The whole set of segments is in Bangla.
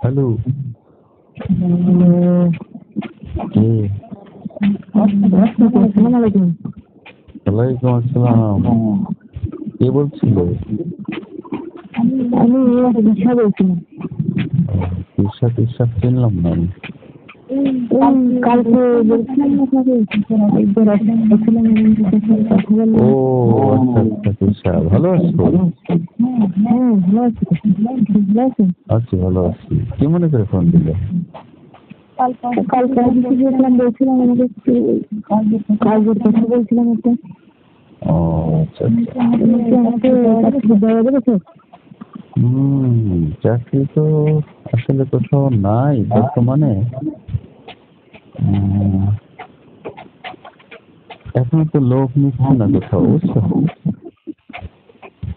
হ্যালো, কে? ওয়ালাইকুম আসসালাম। কে বলছিল? আমি দিশা বলছিলাম। ঈর্ষা চিনলাম না আমি। কালকে বলছিলাম না আপনাকে একবার আসছিলাম কথা বললাম। ও আচ্ছা ঈর্ষা, ভালো আছো? হ্যাঁ ভালো আছি। ভালো আছেন? আছি, ভালো আছি। কি মনে করে ফোন দিলে? কালকে অফিসে গিয়েছিলাম, বলছিলাম আমাকে কাজের কথা বলছিলাম একটা। ও আচ্ছা। আমাকে চাকরি দেওয়া যাবে তো? চাকরি তো আসলে কোথাও নাই বর্তমানে। এখন তো লোক নিচ্ছে না কোথাও, বুঝছো?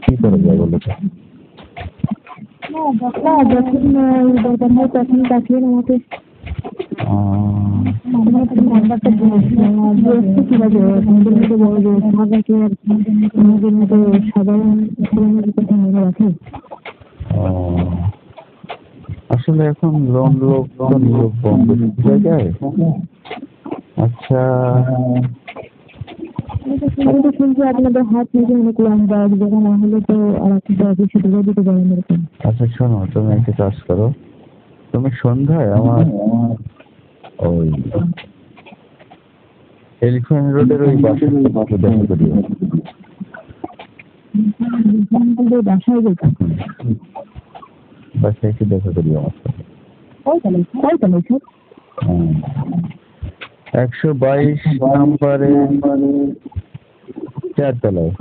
কি করা যায় বলো তো? না যখন দরকার হয় তখন চাকরির আমাকে নাম্বারটা দিয়েছিলাম। কিভাবে আমাদের মতো বড় বড় সবাইকে আর আমাদের মতো সাধারণ কথা মনে রাখে। আসলে এখন লোক তো নিয়োগ বন্ধ জায়গায়। আচ্ছা, আমি তো শুনছি আপনাদের হাত নিচে অনেক লম্বা, এক জায়গা না হলে তো আর একটা অফিসে ঢুকে দিতে পারেন এরকম। আচ্ছা শোনো, তুমি একটা কাজ করো, তুমি সন্ধ্যায় আমার ওই এলিফ্যান্ট রোডের ওই বাসায় দেখা করিও। বাসায় যেতাম, বাসায় একটু দেখা করিও আমার সাথে। কয়তলায় স্যার? 122 নম্বরে 4 তলায়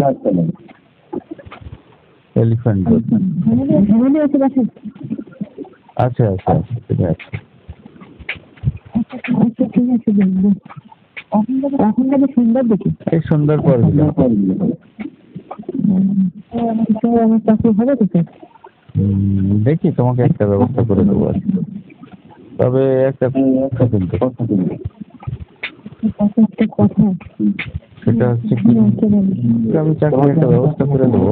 এলিফ্যান্ট রোড। ফ্যামিলি আছে বাসায়? আচ্ছা ঠিক আছে। আচ্ছা ঠিক আছে, দেখবো। এখন যাবে সন্ধ্যার দিকে? এই সন্ধ্যার পর দিলাম। আমার চাকরি হবে তো স্যার? দেখি তোমাকে একটা ব্যবস্থা করে দেবো আর কি। তবে একটা কথা কিন্তু, কথা সেটা হচ্ছে কি, আমি চাকরির একটা ব্যবস্থা করে দেবো,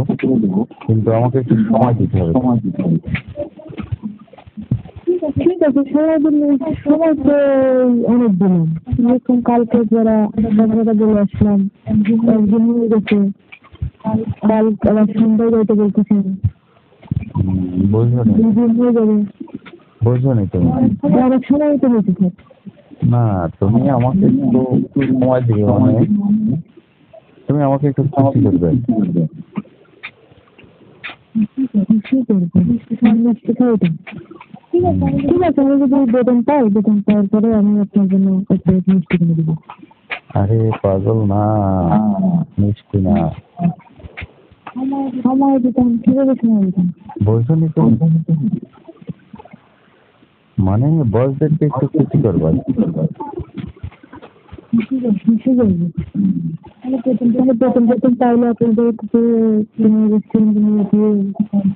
কিন্তু আমাকে একটু সময় দিতে হবে। ঠিক আছে, সময় তো অনেক দিলাম। এখন কালকে যারা বলে আসলাম, একদিন হয়ে গেছে, কাল আবার সন্ধ্যায় যাইতে বলতেছেন। বোঝনি তুমি? অনেক সময় তো হয়েছে স্যার। না, তুমি আমাকে একটু সময় দিবে, মানে তুমি আমাকে একটু খুশি করবে। ঠিক আছে, আমি যদি বেতন পাওয়ার পরে আমি আপনার জন্য একটা মিষ্টি কিনে দেবো। আরে পাগল না, মিষ্টি না, সময় দিতাম। কিভাবে সময় দিতাম? বোঝনি তুমি? মানে বসদেরকে একটু খুশি করবা। বেতন পাইলে আপনাদের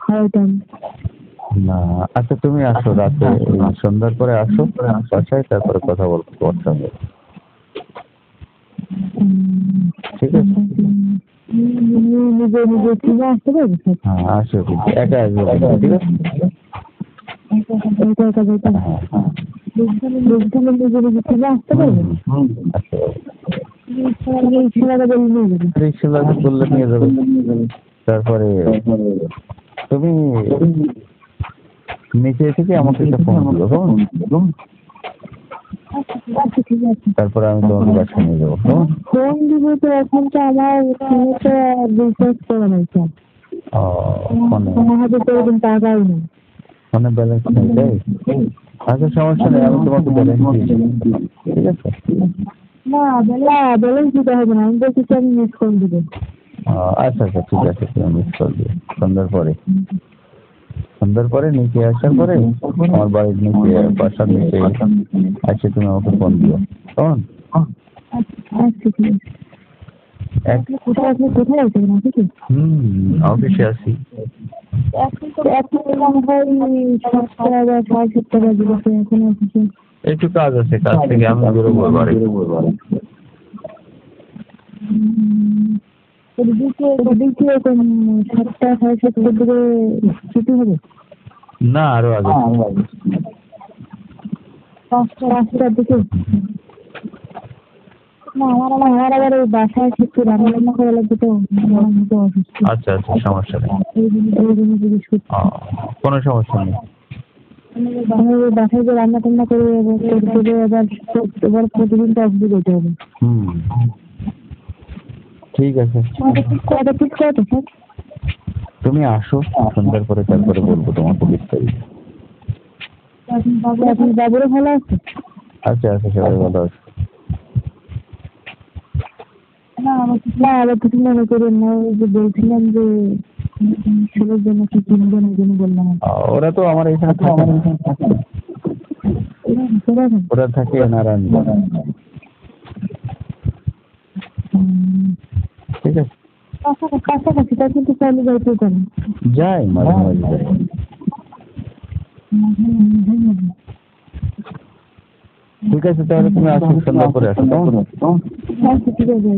খাওয়াতাম। না আচ্ছা, তুমি আসো রাতে, সন্ধ্যার পরে আসো বাসায়, তারপরে কথা বলবো তোমার সঙ্গে। ঠিক আছে? নিজে ফিরে আসতে পারবো স্যার? হ্যাঁ আসো, কিন্তু একা আসবো, ঠিক আছে? একা যেতাম। ফিরে আসতে পারবো? রিক্সা করলে নিয়ে যাবে। তারপরে তুমি নিচে থেকে আমাকে একটা ফোন দিও, কেমন? আচ্ছা ঠিক আছে। তারপরে আমি তোমাকে বাসায় নিয়ে যাবো, কেমন? ফোন দিব তো, এখন তো আমার ফোনে তো রিচার্জ করা নাই স্যার। আমার হাতে তো ওরকম টাকাই নেই। ফোনে ব্যালেন্স নেই তাই? আচ্ছা সমস্যা নেই, আমি তোমাকে ব্যালেন্স দিয়ে দেবো, ঠিক আছে? না ব্যালেন্স দিতে হবে না, আমি বলছি আমি মিস কল দিব। আচ্ছা ঠিক আছে, তুমি মিস কল দিও সন্ধ্যার পরে নিচে আসার পরে, আমার বাড়ির নিচে, বাসার নিচে আসে তুমি আমাকে ফোন দিও, কেমন? আচ্ছা ঠিক আছে। কোথায় আছেন নাকি? অফিসে আছি। এখন মনে হয় 7টা বা 7:30 বাজে গেছে, এখন অফিসে একটু কাজ আছে, কাজ থেকে আমি বেরোবো বাড়ি। ওদিকে এরকম 7টা 7:30 দিকে ছুটি হবে। না, আরো আগে। 5টার দিকে। না, আমার আবার ওই বাসায় কিছু রান্না করা লাগবে তো, আমার মতো অসুস্থ। আচ্ছা আচ্ছা, সমস্যা নেই। এই জন্য জিজ্ঞেস করছি। কোনো সমস্যা নেই। আমি ওই বাসায় যে রান্না টান্না করে এবার প্রতিদিন তো অফিসে যেতে হবে। ঠিক আছে, কয়টা ঠিক কয়টা স্যার? তুমি আসো সন্ধ্যার পরে, তারপরে বলবো তোমাকে বিস্তারিত। আপনি বাবুরও ভালো আছে? আচ্ছা আচ্ছা, সবাই ভালো আছে। না, আবার কিছু মনে করেন না, ওই যে বলছিলাম যে ছেলের জন্য কি কিনবেন, ওই জন্য বললাম। ওরা তো আমার এখানে থাকে না। ওরা থাকে নারায়ণ। ঠিক আছে, কাছাকাছি, তা কিন্তু চাইলে যাইতে পারেন। যাই মাঝে মাঝে যাই। ঠিক আছে, তাহলে তুমি আসো সন্ধ্যার পরে আসো। আচ্ছা, ঠিক আছে।